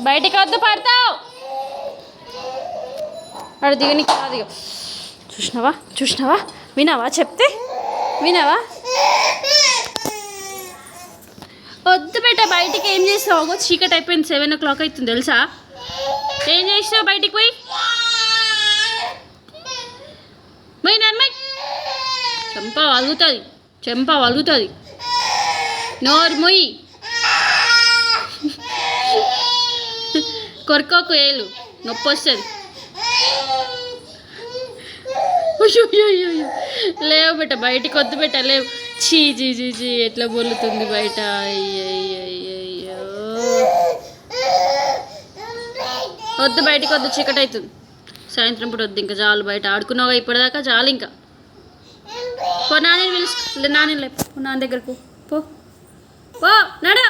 బయటికి వద్దు పడతావు. వాడు దిగనికి కాదు. చూసినావా చూసినావా, వినావా చెప్తే వినావా? వద్దు బేట, బయటికి ఏం చేస్తావు? చీకటి అయిపోయింది, 7 o'clock అవుతుంది తెలుసా? ఏం చేసినావు బయటికి పోయి? నాన్నమ్మాయి చెంప వలుగుతుంది. నోరు మొయ్యి, కొరకోకు ఏలు, నొప్పి వస్తుంది. లేవు బిడ్డ, బయటికి వద్దు బిడ్డ, లేవు. చీ చీ చీ చీ, ఎట్లా బొల్లుతుంది బయట. అయ్యయ్యో వద్దు, బయటికి వద్దు, చీకటి అవుతుంది. సాయంత్రం పూట వద్దు, ఇంకా చాలు. బయట ఆడుకున్నావు ఇప్పటిదాకా, చాలు. ఇంకా పో, నాని పిలుచు. నాని లేపు, నాన్న దగ్గరకు పో. నడు.